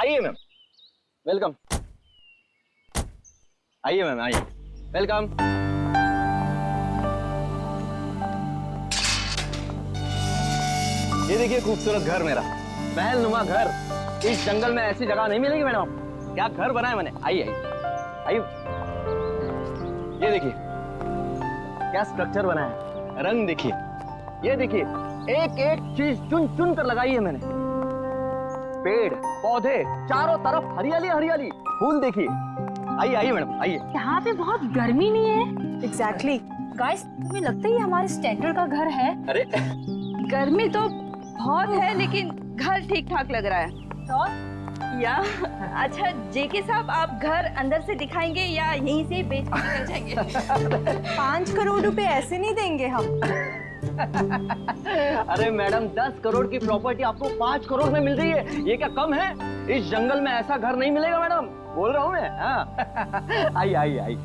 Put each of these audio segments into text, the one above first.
आइए ma'am, welcome. आइए ma'am, आइए, वेलकम। ये देखिए खूबसूरत घर मेरा, महलनुमा घर। इस जंगल में ऐसी जगह नहीं मिलेगी मैडम। क्या घर बनाया मैंने। आइए आइए आइए, ये देखिए क्या स्ट्रक्चर बनाया है, रंग देखिए, ये देखिए एक एक चीज चुन चुन कर लगाई है मैंने। पेड़ पौधे चारों तरफ हरियाली हरियाली, फूल देखिए। आइए आइए मैडम, आइए। यहाँ पे बहुत गर्मी नहीं है? एग्जैक्टली। गाइस, तुम्हें लगता है ये हमारे स्टैंडर्ड का घर है? अरे गर्मी तो बहुत है लेकिन घर ठीक ठाक लग रहा है। तो या अच्छा जेके साहब, आप घर अंदर से दिखाएंगे या यहीं से बेच कर निकल जाएंगे? 5 करोड़ रुपए ऐसे नहीं देंगे हम। अरे मैडम, 10 करोड़ की प्रॉपर्टी आपको 5 करोड़ में मिल रही है, ये क्या कम है? इस जंगल में ऐसा घर नहीं मिलेगा मैडम, बोल रहा हूँ मैं। हाँ। आइए आइए आइए।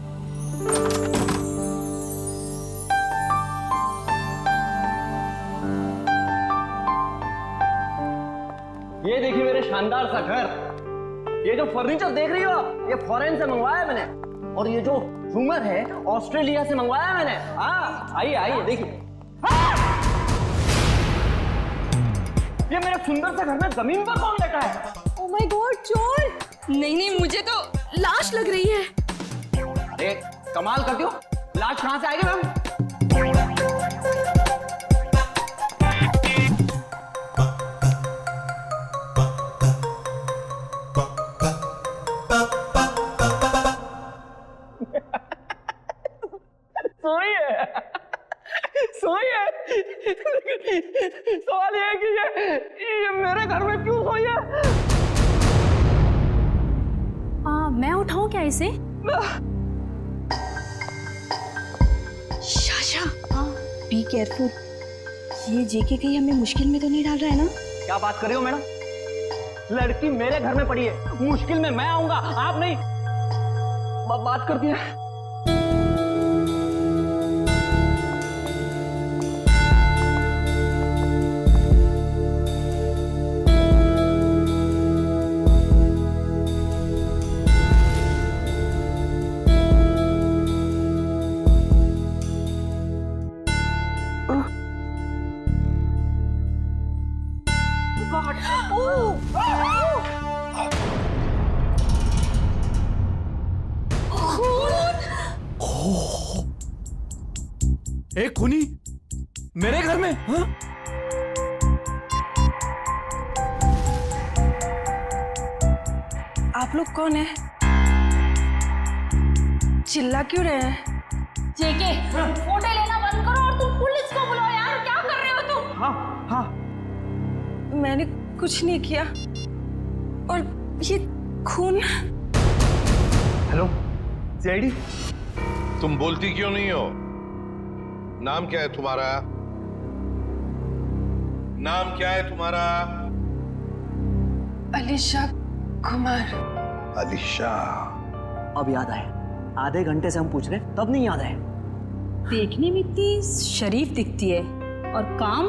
ये देखिए मेरे शानदार सा घर। ये जो फर्नीचर देख रही हो आप, ये फॉरेन से मंगवाया मैंने। और ये जो झूमर है ऑस्ट्रेलिया से मंगवाया मैंने। हाँ, आइए आइए देखिए। ये मेरे सुंदर से घर में जमीन पर कौन बैठा है? ओह माय गॉड, चोर! नहीं, मुझे तो लाश लग रही है। अरे कमाल करती हो, लाश कहां से आएगी मैम? सोई है। सवाल ये है कि ये मेरे घर में क्यों सोई है? मैं उठाऊं क्या इसे? Sasha, be careful. ये जेके कहीं हमें मुश्किल में तो नहीं डाल रहा है ना? क्या बात कर रही हो मैडम? लड़की मेरे घर में पड़ी है, मुश्किल में मैं आऊंगा, आप नहीं। बात करती है। एक खूनी मेरे घर में? हाँ? आप लोग कौन है? चिल्ला क्यों रहे हैं? जेके, फोटो लेना बंद करो और तुम पुलिस को बुलाओ यार। क्या कर रहे हो तुम? हाँ हाँ, मैंने कुछ नहीं किया। और ये खून। Hello CID. तुम बोलती क्यों नहीं हो? नाम क्या है तुम्हारा? नाम क्या है तुम्हारा? अलीशा कुमार। अलीशा। अब याद आया, आधे घंटे से हम पूछ रहे तब नहीं याद आया। देखने में इतनी शरीफ दिखती है और काम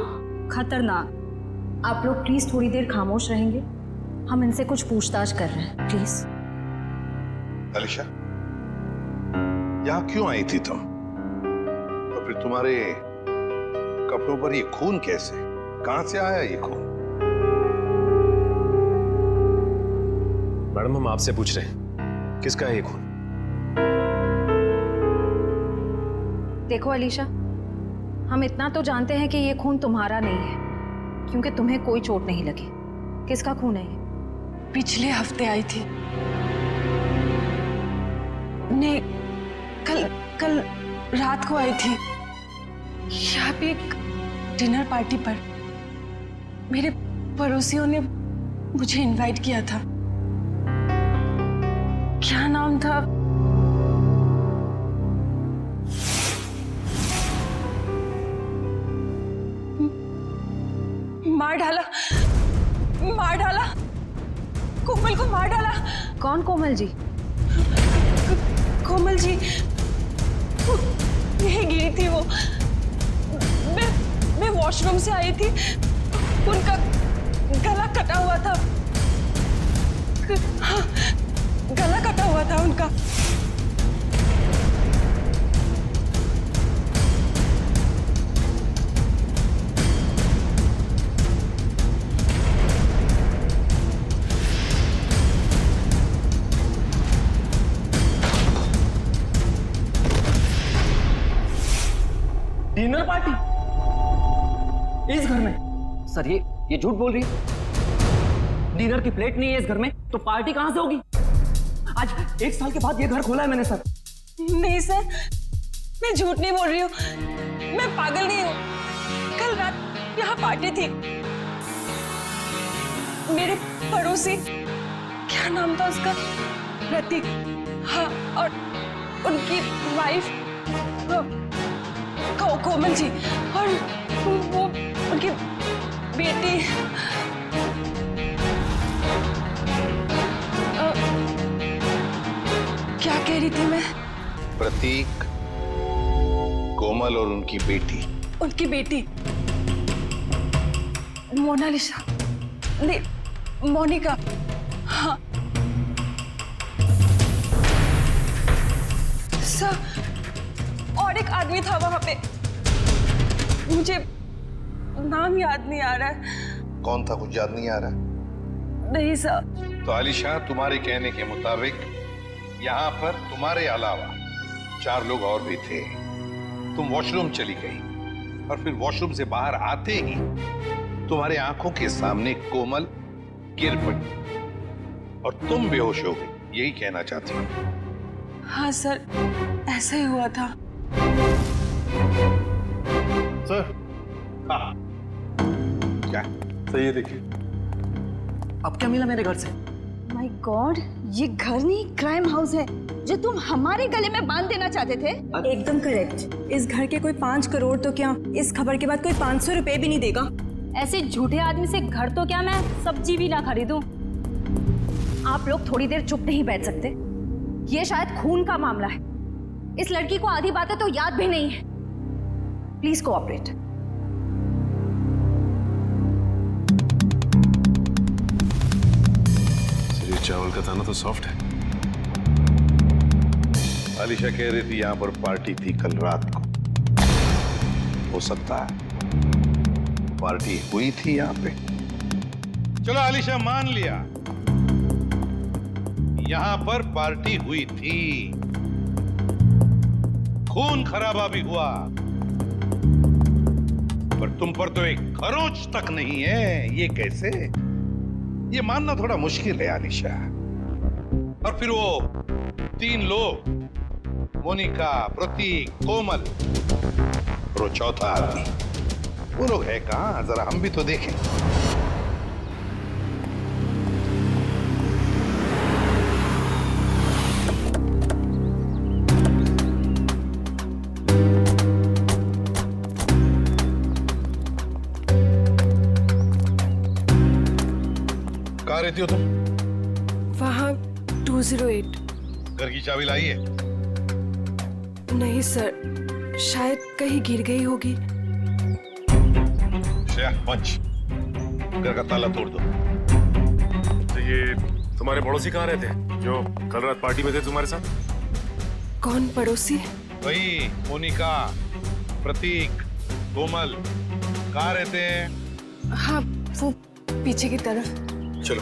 खतरनाक। आप लोग प्लीज थोड़ी देर खामोश रहेंगे? हम इनसे कुछ पूछताछ कर रहे हैं, प्लीज। अलीशा, यहां क्यों आई थी तुम? और फिर तुम्हारे कपड़ों पर ये खून कैसे? कहां से आया ये खून? मैडम, हम आपसे पूछ रहे हैं, किसका है ये खून? देखो अलीशा, हम इतना तो जानते हैं कि ये खून तुम्हारा नहीं है, क्योंकि तुम्हें कोई चोट नहीं लगी। किसका खून है ये? पिछले हफ्ते आई थी। नहीं, कल रात को आई थी। यहाँ पे एक डिनर पार्टी पर मेरे पड़ोसियों ने मुझे इनवाइट किया था। क्या नाम था? मार डाला। कोमल को मार डाला। कौन कोमल जी? कोमल जी यही गिरी थी वो। मैं वॉशरूम से आई थी, उनका गला कटा हुआ था। हाँ, गला कटा हुआ था उनका। डिनर पार्टी इस घर में? सर ये झूठ बोल रही है। डिनर की प्लेट नहीं है इस घर में, तो पार्टी कहां से होगी? आज 1 साल के बाद ये घर खोला है मैंने सर। नहीं सर, मैं झूठ नहीं बोल रही हूँ, मैं पागल नहीं हूँ। कल रात यहाँ पार्टी थी। मेरे पड़ोसी, क्या नाम था उसका, प्रतीक, हाँ, और उनकी वाइफ कोमल जी, और वो उनकी बेटी क्या कह रही थी मैं? प्रतीक, कोमल और उनकी बेटी मोनालिसा, नहीं, मोनिका, हाँ। सर, और एक आदमी था वहां पे, मुझे नाम याद नहीं आ रहा है। कौन था, कुछ याद नहीं आ रहा? नहीं सर। तो आलिशा, तुम्हारे कहने के मुताबिक यहाँ पर तुम्हारे अलावा 4 लोग और भी थे। तुम वॉशरूम चली गई और फिर वॉशरूम से बाहर आते ही तुम्हारे आंखों के सामने कोमल गिर पड़ी और तुम बेहोश हो गई। यही कहना चाहती हूँ? हाँ सर, ऐसा ही हुआ था। सर, हाँ, क्या सही है, देखिए। अब क्या मिला मेरे घर से? माय गॉड, ये घर नहीं क्राइम हाउस है जो तुम हमारे गले में बांध देना चाहते थे। एकदम करेक्ट। इस घर के कोई 5 करोड़ तो क्या, इस खबर के बाद कोई 500 रुपए भी नहीं देगा। ऐसे झूठे आदमी से घर तो क्या, मैं सब्जी भी ना खरीदूं। आप लोग थोड़ी देर चुप नहीं बैठ सकते? ये शायद खून का मामला है। इस लड़की को आधी बातें तो याद भी नहीं है। Please cooperate. ये चावल का दाना तो सॉफ्ट है। आलिशा कह रही थी यहाँ पर पार्टी थी कल रात को। हो सकता है पार्टी हुई थी यहाँ पे। चलो आलिशा, मान लिया यहाँ पर पार्टी हुई थी, खून खराबा भी हुआ, पर तुम पर तो एक खरोंच तक नहीं है। ये कैसे? ये मानना थोड़ा मुश्किल है आलिशा। और फिर वो 3 लोग, मोनिका, प्रतीक, कोमल और वो चौथा आदमी, वो लोग है कहां? जरा हम भी तो देखें। कहाँ रहती हो तुम? वहाँ 208। घर की चाबी लाई है? नहीं सर, शायद कहीं गिर गई होगी। पंच, घर का ताला तोड़ दो। तो ये तुम्हारे पड़ोसी कहाँ रहते हैं जो कल रात पार्टी में थे तुम्हारे साथ? कौन पड़ोसी? वही मोनिका, प्रतीक, कोमल, कहाँ रहते हैं? हाँ, वो पीछे की तरफ। चलो।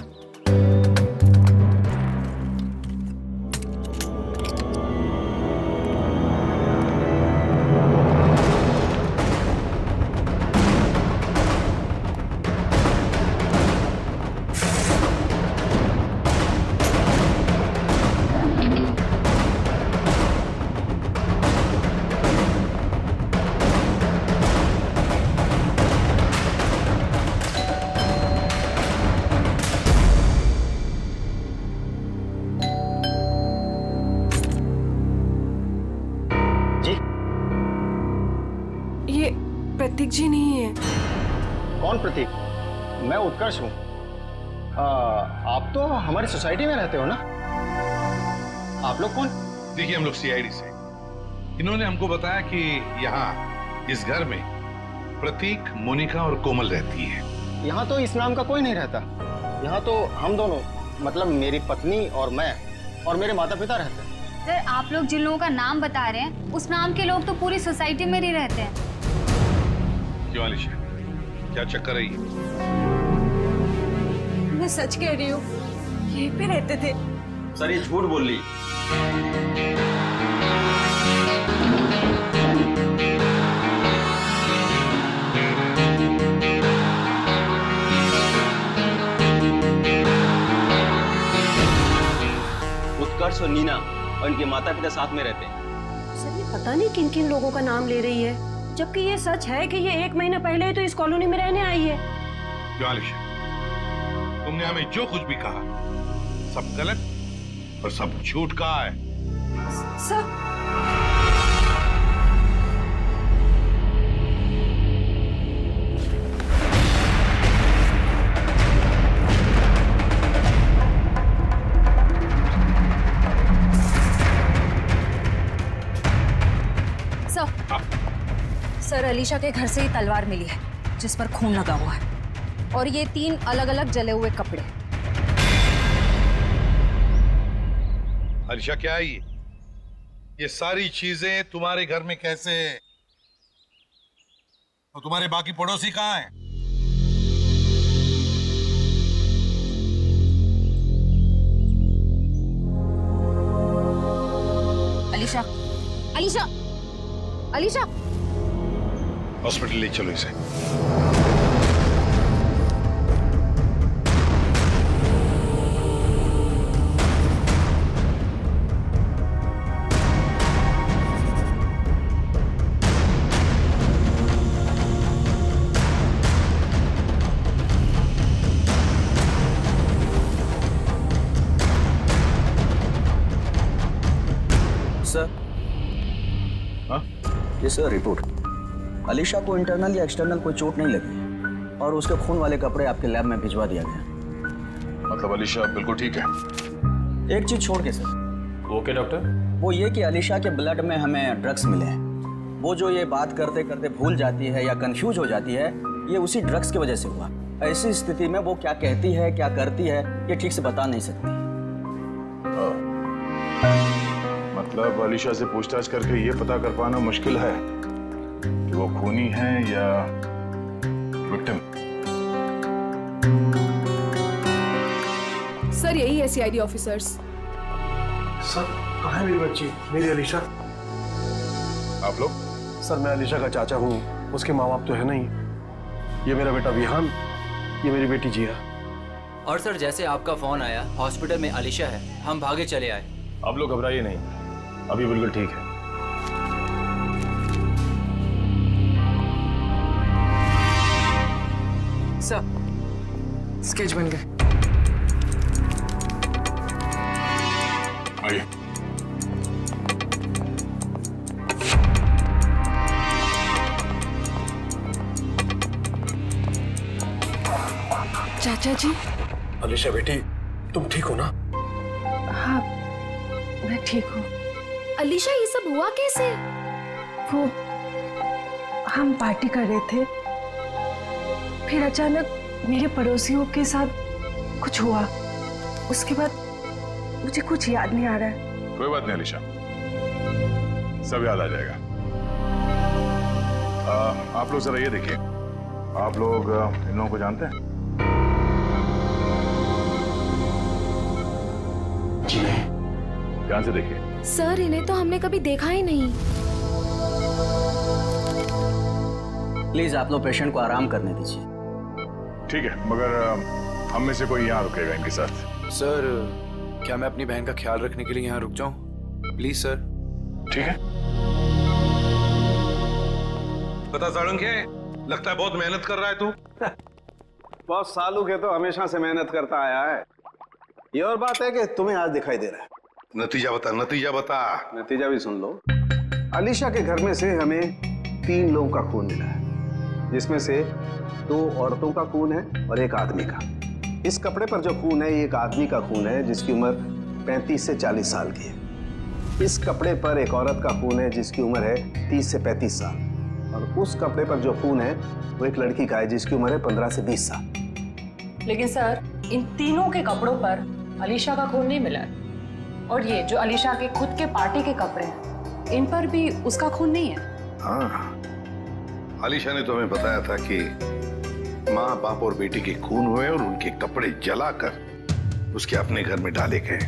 ये प्रतीक जी नहीं है। कौन प्रतीक? मैं उत्कर्ष हूँ। आप तो हमारी सोसाइटी में रहते हो ना? आप लोग कौन? देखिए, हम लोग सीआईडी से। इन्होंने हमको बताया कि यहाँ इस घर में प्रतीक, मोनिका और कोमल रहती है। यहाँ तो इस नाम का कोई नहीं रहता। यहाँ तो हम दोनों मतलब मेरी पत्नी और मैं और मेरे माता पिता रहते हैं। सर आप लोग जिन लोगों का नाम बता रहे हैं उस नाम के लोग तो पूरी सोसाइटी में ही रहते हैं। क्यों अलीशा, क्या चक्कर है ये? मैं सच कह रही हूँ, यहीं पे रहते थे। सर ये झूठ बोल रही। उत्कर्ष और नीना और इनके माता पिता साथ में रहते हैं। सर ये पता नहीं किन किन लोगों का नाम ले रही है, जबकि ये सच है कि ये 1 महीना पहले ही तो इस कॉलोनी में रहने आई है। क्यों अलीशा, तुमने हमें जो कुछ भी कहा सब गलत और सब झूठ कहा है। सर सर अलीशा के घर से ही तलवार मिली है जिस पर खून लगा हुआ है और ये 3 अलग-अलग जले हुए कपड़े। अलीशा क्या है ये सारी चीजें तुम्हारे घर में कैसे है? और तुम्हारे बाकी पड़ोसी कहाँ हैं? अलीशा, अलीशा, अलीशा, हॉस्पिटल ले चलो इसे। सर, हाँ? ये सर रिपोर्ट। अलीशा को इंटरनल या एक्सटर्नल कोई चोट नहीं लगी और उसके खून वाले कपड़े आपके लैब में भिजवा दिया गया। मतलब अलीशा बिल्कुल ठीक है? एक चीज छोड़ के सर। Okay doctor. वो ये कि अलीशा के ब्लड में हमें ड्रग्स मिले हैं। वो जो ये बात करते करते भूल जाती है या कंफ्यूज हो जाती है, ये उसी ड्रग्स की वजह से हुआ। ऐसी स्थिति में वो क्या कहती है क्या करती है ये ठीक से बता नहीं सकती। मतलब अलीशा से पूछताछ करके ये पता कर पाना मुश्किल है कि वो खूनी है या विक्टिम। सर यही है सीआईडी ऑफिसर्स। सर कहाँ है मेरी बच्ची, मेरी अलीशा? आप लोग? सर मैं अलीशा का चाचा हूँ, उसके माँ बाप तो है नहीं। ये मेरा बेटा विहान, ये मेरी बेटी जिया। और सर जैसे आपका फोन आया हॉस्पिटल में अलीशा है, हम भागे चले आए। आप लोग घबराइए नहीं, अभी बिल्कुल ठीक है। सर स्केच बन गए। आइए। चाचा जी। अलीशा बेटी तुम ठीक हो ना? हाँ मैं ठीक हूँ। अलीशा ये सब हुआ कैसे? वो हम पार्टी कर रहे थे, फिर अचानक मेरे पड़ोसियों के साथ कुछ हुआ। उसके बाद मुझे कुछ याद नहीं आ रहा है। कोई बात नहीं अलीशा, सब याद आ जाएगा। आप लोग जरा ये देखिए, आप लोग इन लोगों को जानते हैं? जी नहीं। ध्यान से देखिए। सर इन्हें तो हमने कभी देखा ही नहीं। प्लीज आप लोग पेशेंट को आराम करने दीजिए। ठीक है, मगर हम में से कोई यहाँ रुकेगा इनके साथ? सर क्या मैं अपनी बहन का ख्याल रखने के लिए यहाँ रुक जाऊँ प्लीज सर? ठीक है। पता साळुंखे, लगता है बहुत मेहनत कर रहा है तू। बॉस सालू के तो हमेशा से मेहनत करता आया है। ये और बात है कि तुम्हें आज दिखाई दे रहा है। नतीजा बता, नतीजा बता। नतीजा भी सुन लो। अलीशा के घर में से हमें 3 लोगों का खून मिला है, जिसमें से 2 औरतों का खून है और 1 आदमी का। इस कपड़े पर जो खून है ये एक आदमी का खून है जिसकी उम्र 35 से 40 साल की है। इस कपड़े पर एक औरत का खून है जिसकी उम्र है 30 से 35 साल। और उस कपड़े पर जो खून है वो एक लड़की का है जिसकी उम्र है 15 से 20 साल। लेकिन सर इन तीनों के कपड़ों पर अलीशा का खून नहीं मिला है। और ये जो अलीशा के खुद के पार्टी के कपड़े हैं, इन पर भी उसका खून नहीं है। हाँ, आलिशा ने तो हमें बताया था कि माँ बाप और बेटी के खून हुए और उनके कपड़े जलाकर उसके अपने घर में डाले गए।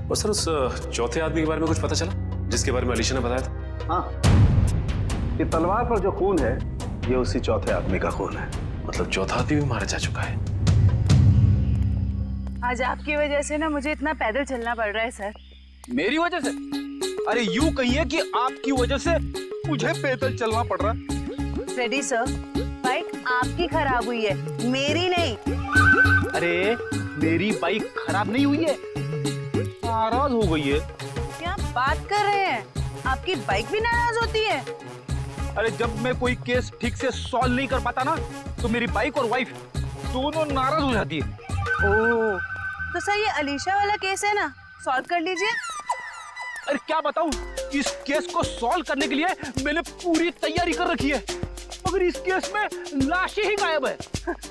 और सर, उस चौथे आदमी के बारे में कुछ पता चला जिसके बारे में अलीशा ने बताया था? हाँ, ये तलवार पर जो खून है ये उसी चौथे आदमी का खून है। मतलब चौथा आदमी भी मारा जा चुका है। आज आपकी वजह से ना मुझे इतना पैदल चलना पड़ रहा है सर। मेरी वजह से? अरे यूं कहिए कि आपकी वजह से मुझे पैदल चलना पड़ रहा है। रेडी सर, बाइक आपकी खराब हुई है, मेरी नहीं। अरे मेरी बाइक खराब नहीं हुई है, नाराज हो गई है। क्या बात कर रहे हैं? आपकी बाइक भी नाराज होती है? अरे जब मैं कोई केस ठीक से सॉल्व नहीं कर पाता ना, तो मेरी बाइक और वाइफ दोनों नाराज हो जाती है। ओह, तो सर ये अलीशा वाला केस है ना, सॉल्व कर लीजिए। अरे क्या बताऊं, इस केस को सॉल्व करने के लिए मैंने पूरी तैयारी कर रखी है, मगर इस केस में लाशें ही गायब है।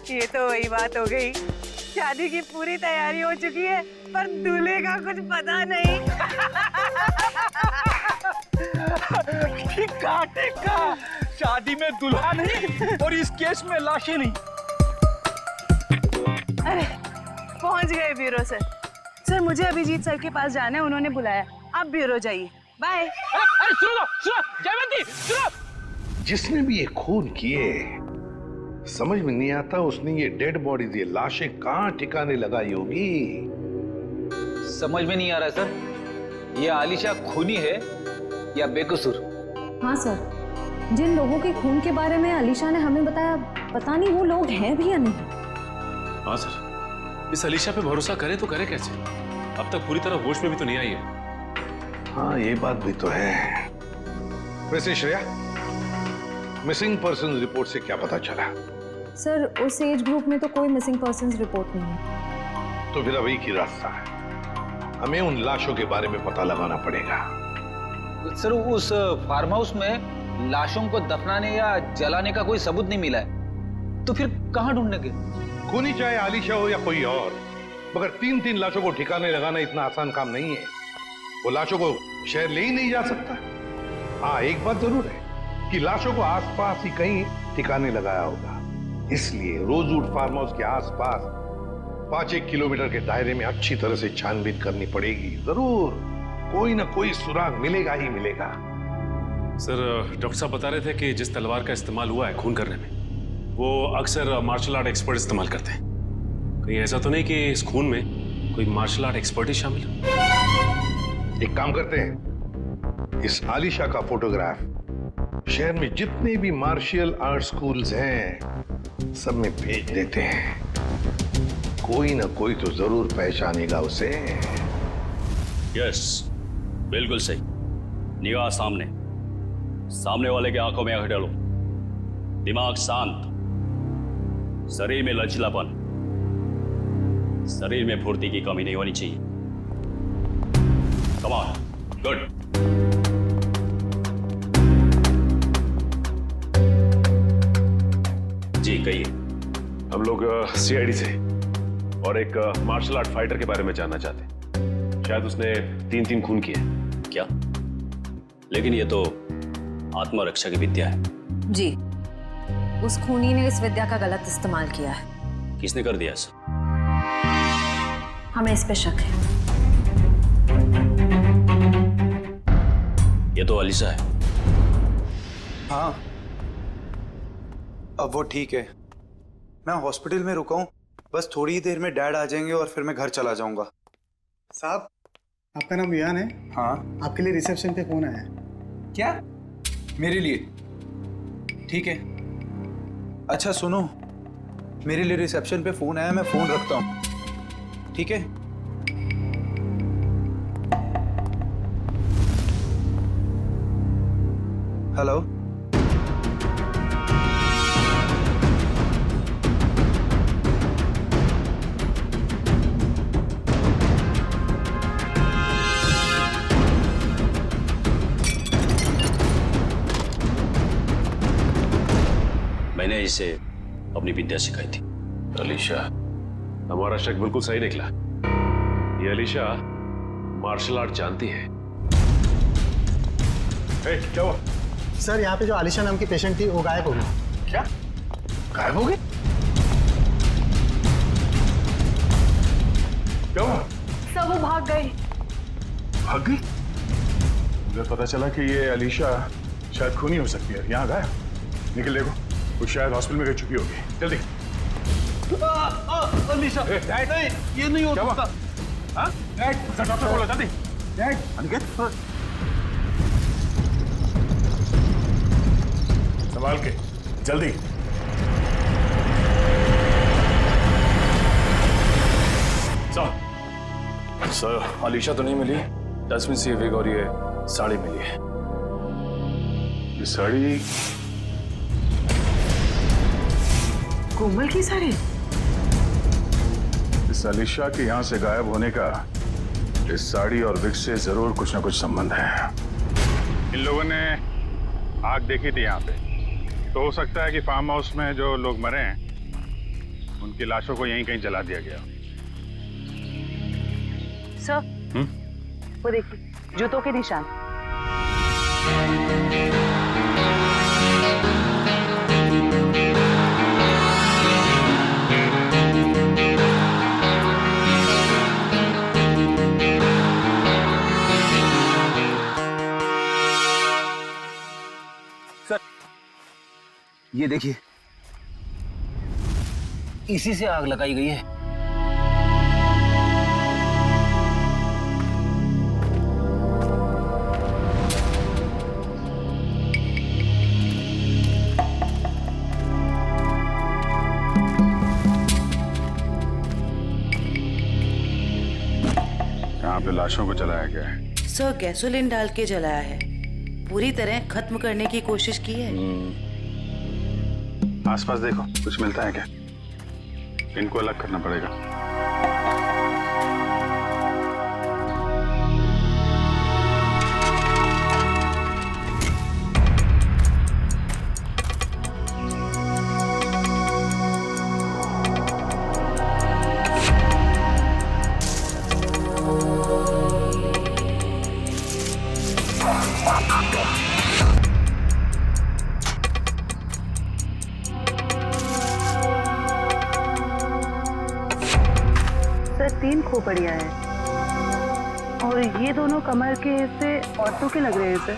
ये तो वही बात हो गई, शादी की पूरी तैयारी हो चुकी है पर दूल्हे का कुछ पता नहीं। ठीक, शादी में दुल्हा नहीं और इस केस में लाशें नहीं। अरे पहुंच गए ब्यूरो सर। सर मुझे अभिजीत सर के पास जाना है, उन्होंने बुलाया। आप ब्यूरो जाइए, बाय। अरे सुनो जयवंती, सुनो। जिसने भी ये खून किए, समझ में नहीं आता उसने ये डेड बॉडी, ये लाशें कहाँ ठिकाने लगाई होगी। समझ में नहीं आ रहा सर, ये आलिशा खूनी है या बेकसूर? हाँ सर, जिन लोगों के खून के बारे में अलीशा ने हमें बताया, पता नहीं वो लोग हैं भी या नहीं। हाँ सर, इस अलीशा पे भरोसा करे तो करे कैसे? अब तक पूरी तरह होश में भी तो नहीं आई है। हाँ, ये बात भी तो है। वैसे श्रेया, मिसिंग पर्सन रिपोर्ट से क्या पता चला? सर उस एज ग्रुप में तो कोई मिसिंग पर्संस रिपोर्ट नहीं है। तो फिर अब एक ही रास्ता है, हमें उन लाशों के बारे में पता लगाना पड़ेगा। सर उस फार्म हाउस में लाशों को दफनाने या जलाने का कोई सबूत नहीं मिला है, तो फिर कहाँ ढूंढने के? खूनी चाहे आलिशा हो या कोई और, मगर 3-3 लाशों को ठिकाने लगाना इतना आसान काम नहीं है। वो लाशों को शहर ले ही नहीं जा सकता। हाँ, एक बात जरूर है कि लाशों को आसपास ही कहीं ठिकाने लगाया होगा, इसलिए रोजवुड फार्म हाउस के आसपास 5-1 किलोमीटर के दायरे में अच्छी तरह से छानबीन करनी पड़ेगी। जरूर कोई ना कोई सुराग मिलेगा ही मिलेगा। सर, डॉक्टर साहब बता रहे थे कि जिस तलवार का इस्तेमाल हुआ है खून करने में, वो अक्सर मार्शल आर्ट एक्सपर्ट इस्तेमाल करते हैं। कहीं ऐसा तो नहीं कि इस खून में कोई मार्शल आर्ट एक्सपर्ट ही शामिल है? एक काम करते हैं, इस आलिशा का फोटोग्राफ शहर में जितने भी मार्शल आर्ट स्कूल्स हैं सब में भेज देते हैं। कोई ना कोई तो जरूर पहचानेगा उसे। यस, बिल्कुल सही। निगाह सामने, सामने वाले के आंखों में आंख डालो, दिमाग शांत, शरीर में लचीलापन, शरीर में फुर्ती की कमी नहीं होनी चाहिए। Come on, good. जी कहिए। हम लोग सीआईडी से और एक मार्शल आर्ट फाइटर के बारे में जानना चाहते हैं। शायद उसने 3 खून किए। क्या? लेकिन ये तो आत्मरक्षा की विद्या है। जी, उस खूनी ने इस विद्या का गलत इस्तेमाल किया है। किसने कर दिया ऐसा? हमें इस पे शक है। ये तो अलीशा है। हाँ, अब वो ठीक है। मैं हॉस्पिटल में रुका हूँ, बस थोड़ी ही देर में डैड आ जाएंगे और फिर मैं घर चला जाऊंगा। साहब, आपका नाम विहान है? हाँ। आपके लिए रिसेप्शन पे फोन आया है। क्या? मेरे लिए? ठीक है। अच्छा सुनो, मेरे लिए रिसेप्शन पे फोन आया, मैं फोन रखता हूँ, ठीक है? हेलो, मैंने इसे अपनी विद्या सिखाई थी। अलीशा, हमारा शक बिल्कुल सही निकला। ये अलीशा मार्शल आर्ट जानती है। क्या हुआ? सर यहाँ पे जो आलिशा नाम की पेशेंट थी वो गायब हो गई। क्या गायब हो गई? क्या हुआ? सब वो भाग गई। भाग गई? मुझे पता चला कि ये अलीशा शायद खूनी हो सकती है। यहाँ गायब। निकल देखो, वो शायद हॉस्पिटल में गई चुकी होगी। जल्दी। अलीशा नहीं, ये नहीं हो सकता। हाँ? डॉक्टर बोला जल्दी। अनिकेत संभाल के जल्दी। सर अलीशा तो नहीं मिली। डस्टबिन से विग और ये साड़ी मिली है। ये साड़ी कोमल की साड़ी? इस अलीशा के यहाँ से गायब होने का इस साड़ी और विग से जरूर कुछ ना कुछ संबंध है। इन लोगों ने आग देखी थी यहाँ पे, तो हो सकता है कि फार्म हाउस में जो लोग मरे हैं उनकी लाशों को यहीं कहीं जला दिया गया। सर, वो देखिए, जूतों के निशान। सर, ये देखिए, इसी से आग लगाई गई है। यहाँ पे लाशों को जलाया गया है। सर, गैसोलीन डाल के जलाया है। पूरी तरह खत्म करने की कोशिश की है। आसपास देखो, कुछ मिलता है क्या? इनको अलग करना पड़ेगा। सर, 3 खोपड़ियां हैं और ये दोनों कमर के हिस्से औरतों के लग रहे हैं सर।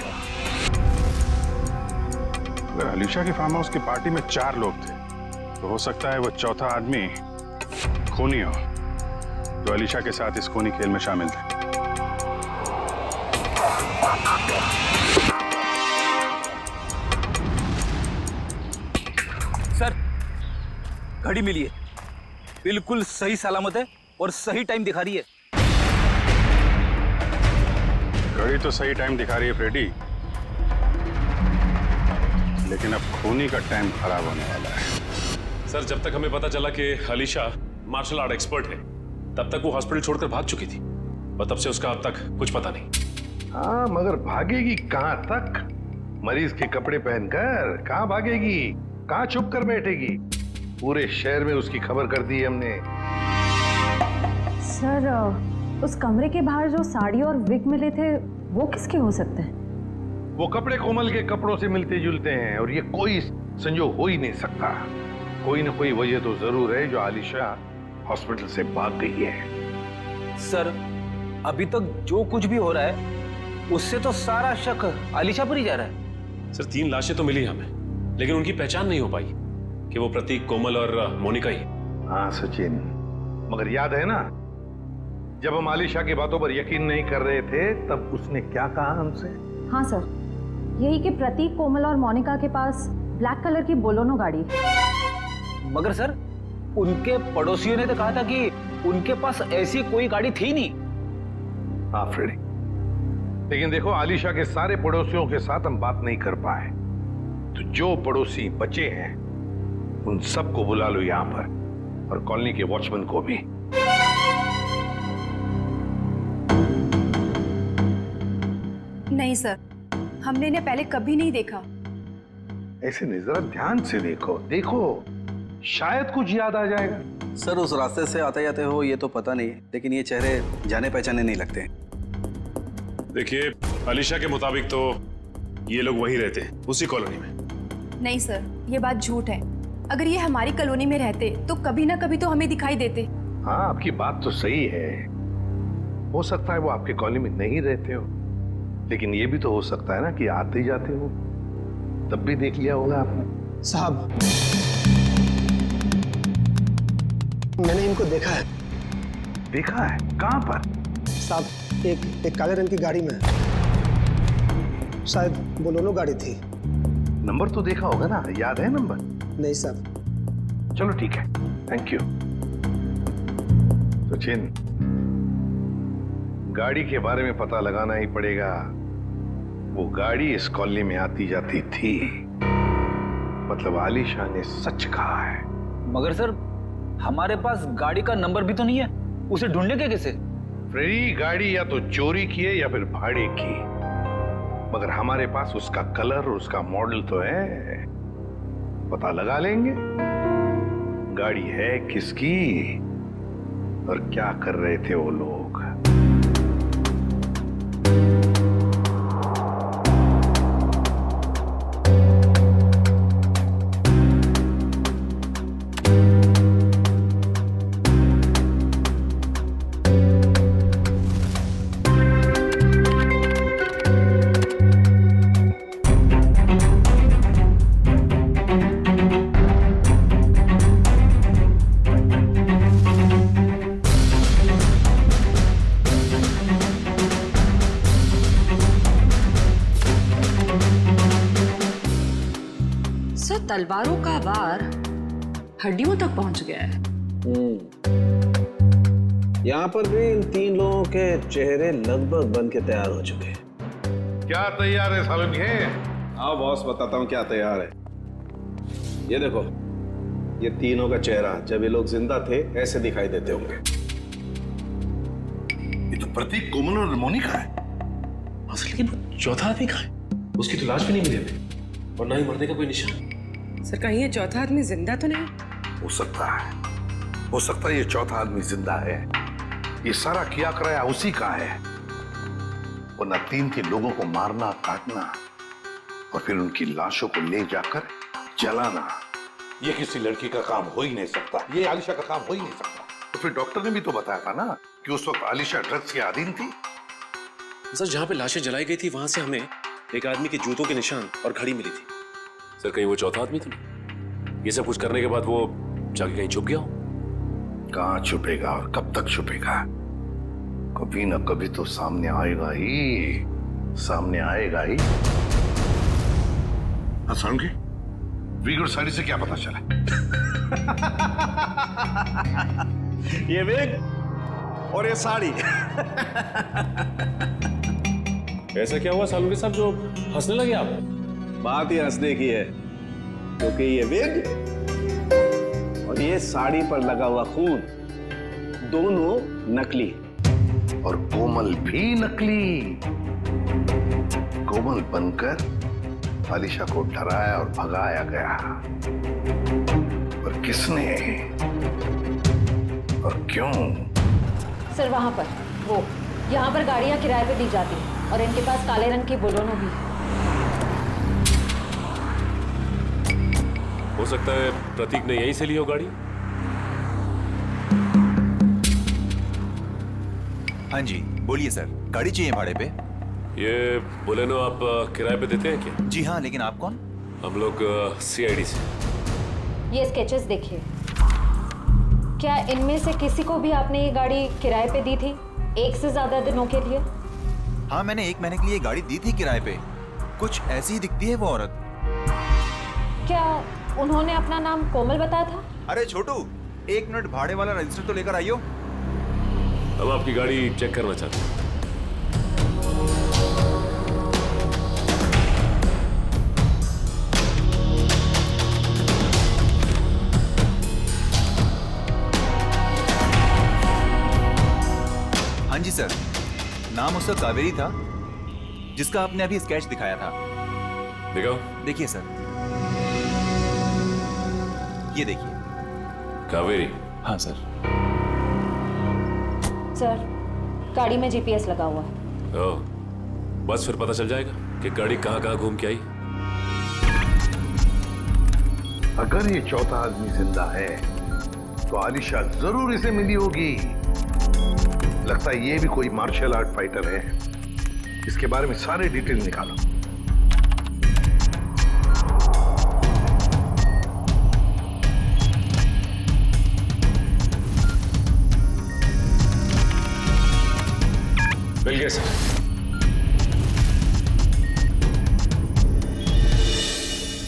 अगर अलीशा के फार्म हाउस की पार्टी में 4 लोग थे तो हो सकता है वो चौथा आदमी खूनी हो, जो अलीशा के साथ इस खूनी खेल में शामिल थे। सर, घड़ी मिली है, बिल्कुल सही सलामत है और सही टाइम दिखा रही है। घड़ी तो सही टाइम दिखा रही है फ्रेडी, लेकिन अब खूनी का टाइम खराब होने वाला है। सर, जब तक हमें पता चला कि अलीशा मार्शल आर्ट एक्सपर्ट है, तब तक वो हॉस्पिटल छोड़कर भाग चुकी थी। पर तब से उसका अब तक कुछ पता नहीं। हाँ, मगर भागेगी कहां तक? मरीज के कपड़े पहनकर कहां भागेगी? कहां छुप कर बैठेगी? पूरे शहर में उसकी खबर कर दी है हमने। सर, उस कमरे के बाहर जो साड़ी और विग मिले थे वो किसके हो सकते हैं? वो कपड़े कोमल के कपड़ों से मिलते जुलते हैं और ये कोई संजोग हो ही नहीं सकता। कोई ना कोई वजह तो जरूर है जो आलिशा हॉस्पिटल से भाग गई है। सर, अभी तक जो कुछ भी हो रहा है उससे तो सारा शक आलिशा पर ही जा रहा है। सर, 3 लाशें तो मिली हमें, लेकिन उनकी पहचान नहीं हो पाई कि वो प्रतीक, कोमल और मोनिका ही। हाँ सचिन, मगर याद है ना, जब हम आलिशा की बातों पर यकीन नहीं कर रहे थे तब उसने क्या कहा हमसे? हाँ सर, यही कि प्रतीक, कोमल और मोनिका के पास ब्लैक कलर की बोलोनो गाड़ी। मगर सर, उनके पड़ोसियों ने तो कहा था कि उनके पास ऐसी कोई गाड़ी थी नहीं। हाँ फ्रेडी, लेकिन देखो, आलिशा के सारे पड़ोसियों के साथ हम बात नहीं कर पाए, तो जो पड़ोसी बचे हैं उन सबको बुला लो यहां पर, और कॉलोनी के वॉचमैन को भी। नहीं सर, हमने इन्हें पहले कभी नहीं देखा। ऐसे नहीं, जरा ध्यान से देखो। देखो, शायद कुछ याद आ जाएगा। सर उस रास्ते से आते जाते हो ये तो पता नहीं, लेकिन ये चेहरे जाने पहचाने नहीं लगते। देखिए, अलीशा के मुताबिक तो ये लोग वहीं रहते हैं, उसी कॉलोनी में। नहीं सर, ये बात झूठ है। अगर ये हमारी कॉलोनी में रहते तो कभी ना कभी तो हमें दिखाई देते। हाँ, आपकी बात तो सही है। हो सकता है वो आपके कॉलोनी में नहीं रहते हो, लेकिन ये भी तो हो सकता है ना कि आते जाते हो, तब भी देख लिया होगा आपने। साहब, मैंने इनको देखा है। देखा है? कहाँ पर? साहब, एक काले रंग की गाड़ी में, शायद बोलेरो गाड़ी थी। नंबर तो देखा होगा ना, याद है नंबर? नहीं साहब। चलो ठीक है, थैंक यू। तो चिन, गाड़ी के बारे में पता लगाना ही पड़ेगा। वो गाड़ी इस कॉलोनी में आती जाती थी, मतलब आलिशा ने सच कहा है। मगर सर, हमारे पास गाड़ी का नंबर भी तो नहीं है, उसे ढूंढने के कैसे? फ्रेडी, गाड़ी या तो चोरी की है या फिर भाड़े की, मगर हमारे पास उसका कलर और उसका मॉडल तो है, पता लगा लेंगे गाड़ी है किसकी और क्या कर रहे थे वो लोग। तलवारों का वार हड्डियों तक पहुंच गया है। यहाँ पर भी इन 3 लोगों के चेहरे लगभग बन के तैयार हो चुके हैं। क्या तैयार है सालन के? हाँ बॉस, बताता हूँ क्या तैयार है। ये देखो, ये तीनों का चेहरा जब ये लोग जिंदा थे ऐसे दिखाई देते होंगे। ये तो प्रतीक, कोमल और मोनिका है। लेकिन वो चौथा आदमी कहाँ है? उसकी तो लाश भी नहीं मिली हमें, और ना ही मरने का कोई निशान। सर, कहीं ये चौथा आदमी जिंदा तो नहीं? हो सकता है ये चौथा आदमी जिंदा है। ये सारा किया कराया उसी का है, वरना 3 लोगों को मारना, काटना और फिर उनकी लाशों को ले जाकर जलाना, ये किसी लड़की का काम हो ही नहीं सकता। ये आलिशा का काम हो ही नहीं सकता। तो फिर डॉक्टर ने भी तो बताया था ना कि उस वक्त आलिशा ड्रग्स के अधीन थी। सर, जहाँ पे लाशें जलाई गई थी वहां से हमें एक आदमी के जूतों के निशान और घड़ी मिली थी। सर, कहीं वो चौथा आदमी तो नहीं? ये सब कुछ करने के बाद वो जाके कहीं छुप गया हो? कहाँ छुपेगा और कब तक छुपेगा? कभी ना कभी तो सामने आएगा ही, सामने आएगा ही। हाँ सालुंके, विग और साड़ी से क्या पता चला? ये विग और ये साड़ी। ऐसा क्या हुआ सालुंके साहब जो हंसने लगे आप? बात ही हंसने की है, क्योंकि ये विग और ये साड़ी पर लगा हुआ खून दोनों नकली, और कोमल भी नकली। कोमल बनकर आलिशा को डराया और भगाया गया, और किसने और क्यों? सर, वहां पर वो यहाँ पर गाड़ियां किराए पे दी जाती हैं और इनके पास काले रंग की बोलेरो भी है। हो सकता है प्रतीक ने यहीं से ली हो गाड़ी। हाँ जी, बोलिए सर, गाड़ी चाहिए भाड़े पे? ये बोलेनो आप किराए पे देते हैं क्या? जी हाँ, लेकिन आप कौन? हम लोग CID से। ये स्केचेस देखिए, क्या इनमें से किसी को भी आपने ये गाड़ी किराए पे दी थी 1 से ज्यादा दिनों के लिए? हाँ, मैंने 1 महीने के लिए गाड़ी दी थी किराए पे। कुछ ऐसी ही दिखती है वो औरत। क्या उन्होंने अपना नाम कोमल बताया था? अरे छोटू, 1 मिनट भाड़े वाला रजिस्टर तो लेकर आइयो। हम आपकी गाड़ी चेक करना चाहते हैं। हाँ जी सर, नाम उसका कावेरी था, जिसका आपने अभी स्केच दिखाया था। दिखाओ। देखिए सर, ये देखिए। कावेरी। हाँ सर। सर, गाड़ी में जीपीएस लगा हुआ है। ओह, बस फिर पता चल जाएगा कि गाड़ी कहाँ घूम के आई। अगर ये चौथा आदमी जिंदा है तो आलिशा जरूर इसे मिली होगी। लगता है ये भी कोई मार्शल आर्ट फाइटर है। इसके बारे में सारे डिटेल निकालो। मिल गया सर।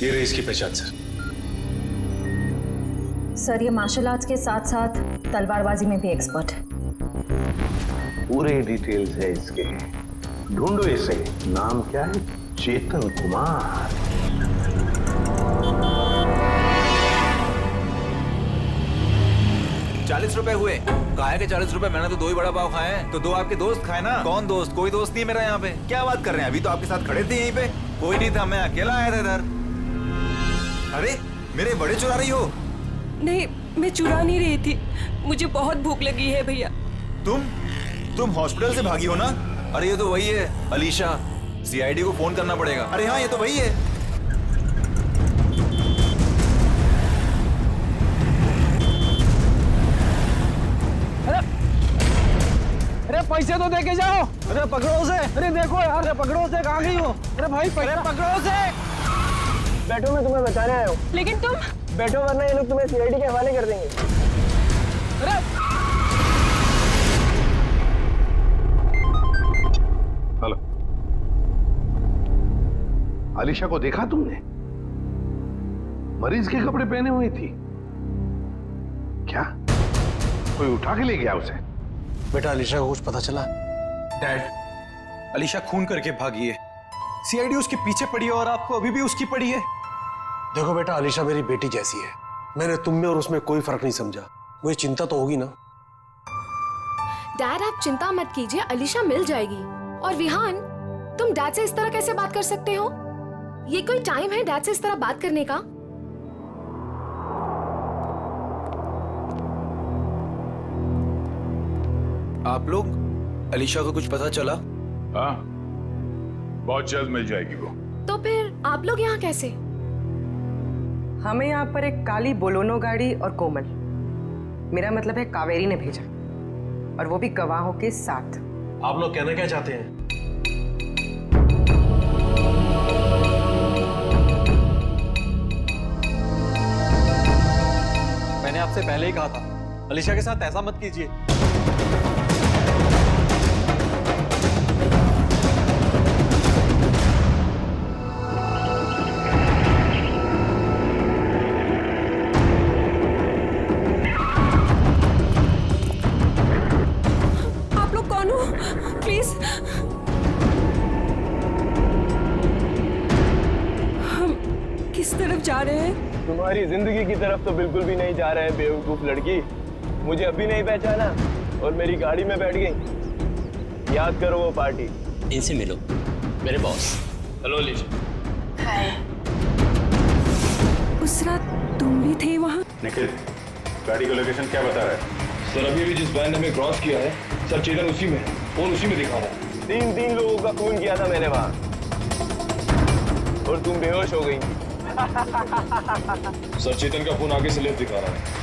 ये रही इसकी पहचान सर। सर, ये मार्शल आर्ट्स के साथ साथ तलवारबाजी में भी एक्सपर्ट है। पूरे डिटेल्स है इसके। ढूंढो इसे। नाम क्या है? चेतन कुमार। 40 रुपए हुए। कहा के 40 रुपए? मैंने तो 2 ही बड़ा पाव खाए हैं। तो 2 आपके दोस्त खाए ना। कौन दोस्त? कोई दोस्त नहीं मेरा यहाँ पे। क्या बात कर रहे हैं? अभी तो आपके साथ खड़े थे यहीं पे। कोई नहीं था, मैं अकेला आया था इधर। अरे मेरे बड़े चुरा रही हो? नहीं, मैं चुरा नहीं रही थी। मुझे बहुत भूख लगी है भैया। तुम हॉस्पिटल से भागी हो ना? अरे ये तो वही है अलीशा। सीआईडी को फोन करना पड़ेगा। अरे हाँ, ये तो वही है। अरे पैसे तो दे के जाओ। अरे पकड़ो उसे। अरे देखो यार, अरे पकड़ो उसे। कहाँ गई हो? अरे भाई पकड़ो उसे। बैठो, मैं तुम्हें बचाने आया हूँ। लेकिन तुम बैठो, वरना ये लोग तुम्हें सीआईडी के हवाले कर देंगे। अरे हेलो, आलिशा को देखा तुमने? मरीज के कपड़े पहने हुई थी। क्या कोई उठा के ले गया उसे? बेटा, आलिशा को कुछ पता चला? डैड, अलीशा खून करके भागी है। सीआईडी उसके पीछे पड़ी है और आपको अभी भी उसकी पड़ी है। देखो बेटा, आलिशा मेरी बेटी जैसी है। मैंने तुम में और उसमें कोई फर्क नहीं समझा। मुझे चिंता तो होगी ना। डैड, आप चिंता मत कीजिए, अलीशा मिल जाएगी। और विहान, तुम डैड से इस तरह कैसे बात कर सकते हो? ये कोई टाइम है डैड से इस तरह बात करने का? आप लोग, अलीशा को कुछ पता चला? हाँ, बहुत जल्द मिल जाएगी वो। तो फिर आप लोग यहाँ कैसे? हमें यहाँ पर एक काली बोलोनो गाड़ी और कोमल, मेरा मतलब है कावेरी ने भेजा, और वो भी गवाहों के साथ। आप लोग कहना क्या चाहते हैं? मैंने आपसे पहले ही कहा था, अलीशा के साथ ऐसा मत कीजिए। आप लोग कौन हो? प्लीज, हम किस तरफ जा रहे हैं? तुम्हारी जिंदगी की तरफ तो बिल्कुल भी नहीं जा रहे हैं बेवकूफ लड़की। मुझे अभी नहीं पहचाना और मेरी गाड़ी में बैठ गई। याद करो वो पार्टी। इनसे मिलो, मेरे बॉस। हेलो अलीशा। हाय। उस रात तुम भी थे वहाँ? निखिल, गाड़ी का लोकेशन क्या बता रहा है? सर, अभी जिस वैन ने हमें क्रॉस किया है सर, चेतन उसी में, फोन उसी में दिखा रहा है। 3 लोगों का खून किया था मैंने वहाँ, और तुम बेहोश हो गई। सर, चेतन का फोन आगे से लेफ्ट दिखा रहा है।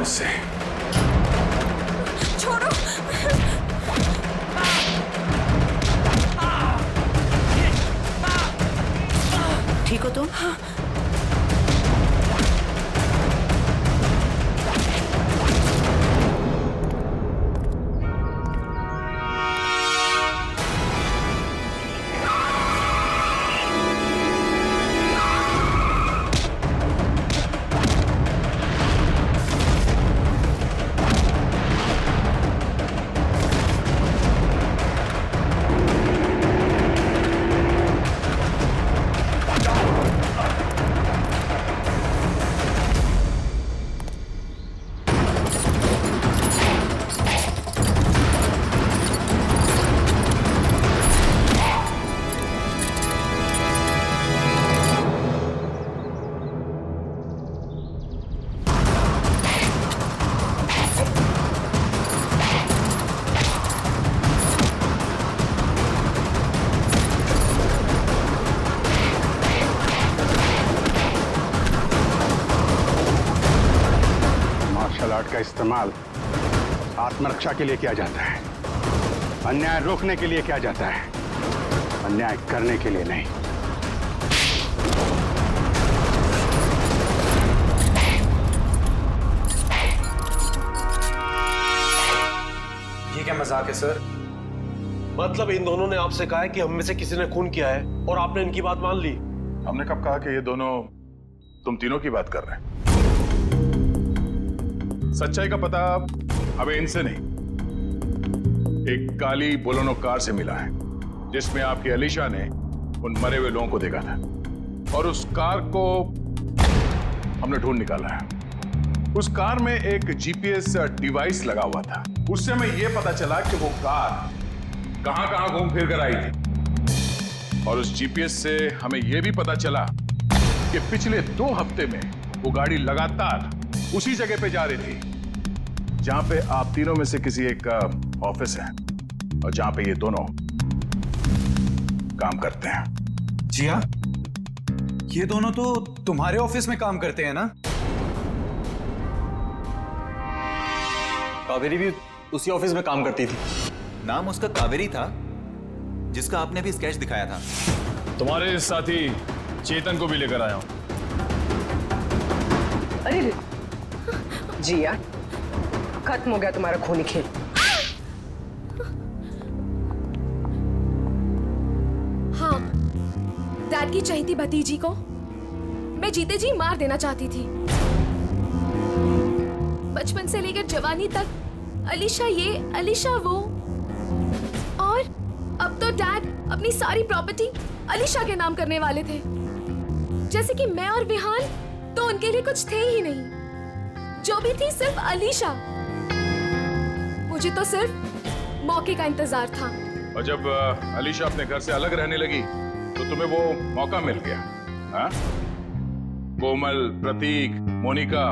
इससे। छोड़ो। ठीक हो तुम? आर्ट का इस्तेमाल आत्मरक्षा के लिए किया जाता है, अन्याय रोकने के लिए किया जाता है, अन्याय करने के लिए नहीं। ये क्या मजाक है सर? मतलब इन दोनों ने आपसे कहा है कि हम में से किसी ने खून किया है और आपने इनकी बात मान ली? हमने कब कहा कि ये दोनों तुम तीनों की बात कर रहे हैं? सच्चाई का पता हमें इनसे नहीं, एक काली बोलेरो कार से मिला है जिसमें आपकी अलीशा ने उन मरे हुए लोगों को देखा था और उस कार को हमने ढूंढ निकाला है। उस कार में एक जीपीएस डिवाइस लगा हुआ था। उससे हमें यह पता चला कि वो कार कहां कहां घूम फिर कर आई थी और उस जीपीएस से हमें यह भी पता चला कि पिछले 2 हफ्ते में वो गाड़ी लगातार उसी जगह पे जा रही थी जहां पे आप तीनों में से किसी एक का ऑफिस है और जहां पे ये दोनों काम करते हैं। जिया, ये दोनों तो तुम्हारे ऑफिस में काम करते हैं ना? कावेरी भी उसी ऑफिस में काम करती थी। नाम उसका कावेरी था जिसका आपने भी स्केच दिखाया था। तुम्हारे साथी चेतन को भी लेकर आया हूं। अरे जिया, खत्म हो गया तुम्हारा खूनी खेल। हाँ, डैड की चहेती भतीजी को मैं जीते जी मार देना चाहती थी। बचपन से लेकर जवानी तक अलीशा ये अलीशा वो, और अब तो डैड अपनी सारी प्रॉपर्टी अलीशा के नाम करने वाले थे, जैसे कि मैं और विहान तो उनके लिए कुछ थे ही नहीं। जो भी थी सिर्फ अलीशा। मुझे तो सिर्फ मौके का इंतजार था। और जब अलीशा अपने घर से अलग रहने लगी तो तुम्हें वो मौका मिल गया। हाँ? कोमल, प्रतीक, मोनिका,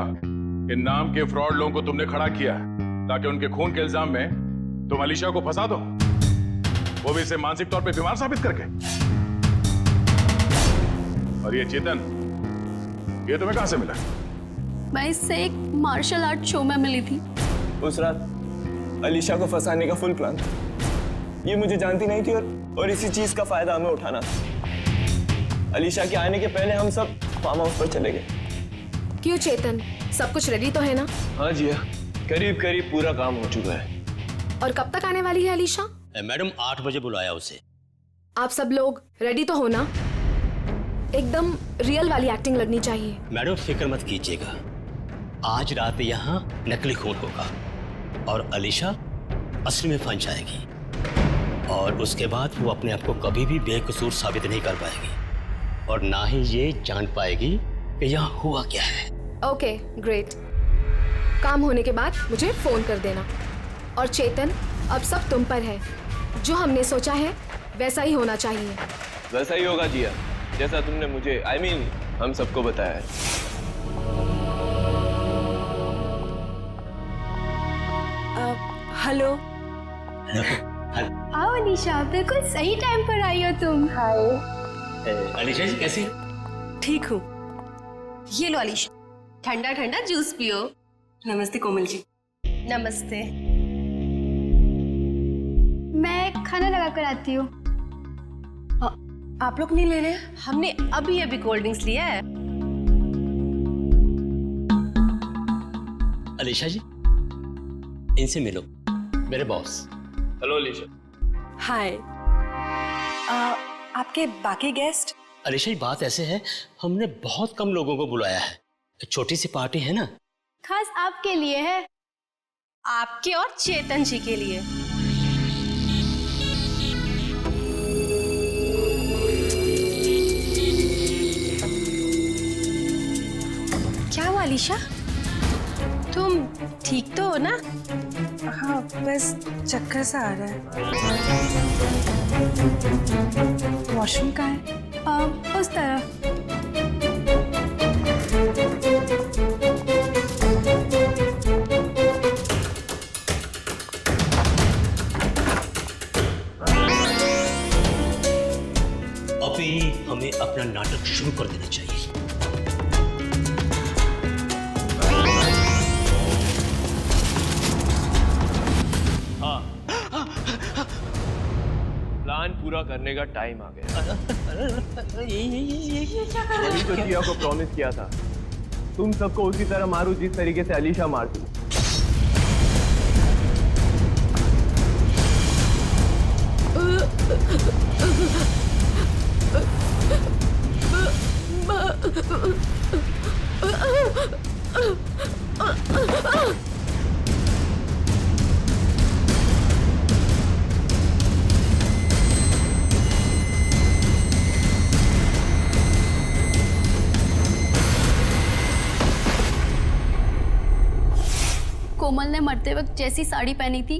इन नाम के फ्रॉड लोगों को तुमने खड़ा किया ताकि उनके खून के इल्जाम में तुम अलीशा को फंसा दो, वो भी इसे मानसिक तौर पे बीमार साबित करके। और ये चेतन, ये तुम्हें कहां से मिला? मैं इससे एक मार्शल आर्ट शो में मिली थी। उस रात अलीशा को फंसाने का फुल प्लान था। ये मुझे जानती नहीं थी और इसी चीज का फायदा हमें उठाना था। अलीशा के आने के पहले हम सब फार्म हाउस पर चले गए। क्यों चेतन, सब कुछ रेडी तो है ना? हाँ जिया, करीब करीब पूरा काम हो चुका है। और कब तक आने वाली है अलीशा? मैडम 8 बजे बुलाया उसे। आप सब लोग रेडी तो हो ना? एकदम रियल वाली एक्टिंग लगनी चाहिए। मैडम फिक्र मत कीजिएगा, आज रात यहाँ नकली खून होगा और अलीशा असली में फंस जाएगी और उसके बाद वो अपने आप को कभी भी बेकसूर साबित नहीं कर पाएगी और ना ही ये जान पाएगी कि यहाँ हुआ क्या है। Okay, great. काम होने के बाद मुझे फोन कर देना। और चेतन, अब सब तुम पर है। जो हमने सोचा है वैसा ही होना चाहिए। वैसा ही होगा जिया, जैसा तुमने मुझे हम सबको बताया है। हेलो। आओ अलीशा, बिल्कुल सही टाइम पर आई हो तुम। हाय। अलीशा जी कैसी? ठीक हूँ। ये लो अलीशा, ठंडा ठंडा जूस पियो। नमस्ते कोमल जी। नमस्ते। मैं खाना लगा कर आती हूँ। आप लोग नहीं ले रहे? हमने अभी अभी कोल्ड ड्रिंक्स लिया है। अलीशा जी, इनसे मिलो, मेरे बॉस। हेलो अलीशा। हाय। आपके बाकी गेस्ट? अलीशा जी, बात ऐसे है, हमने बहुत कम लोगों को बुलाया है, छोटी सी पार्टी है ना। खास आपके लिए है। आपके और चेतन जी के लिए। क्या हुआ अलीशा? तुम ठीक तो हो ना? हाँ, बस चक्कर सा आ रहा है। वॉशरूम कहाँ है? उस तरफ। अभी हमें अपना नाटक शुरू कर देना चाहिए। प्लान पूरा करने का टाइम आ गया। वही तो जिया को प्रॉमिस किया था, तुम सबको उसी तरह मारूं जिस तरीके से अलीशा मारती। कोमल ने मरते वक्त जैसी साड़ी पहनी थी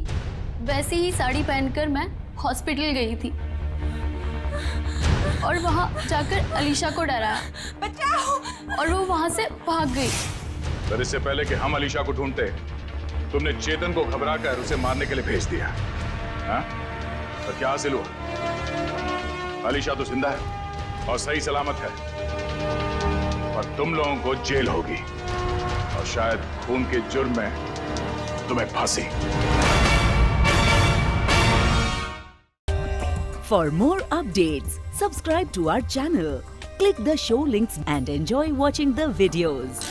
वैसी ही साड़ी पहनकर मैं हॉस्पिटल गई थी और वहां जाकर अलीशा को डराया, बचाओ, और वो वहां से भाग गई। पर इससे पहले कि हम अलीशा को ढूंढते, तुमने चेतन को घबराकर उसे मारने के लिए भेज दिया। हाँ? और क्या हासिल हुआ? अलीशा तो जिंदा है और सही सलामत है, और तुम लोगों को जेल होगी और शायद खून के जुर्म में तुम्हें फांसी। For more updates, subscribe to our channel, click the show links and enjoy watching the videos.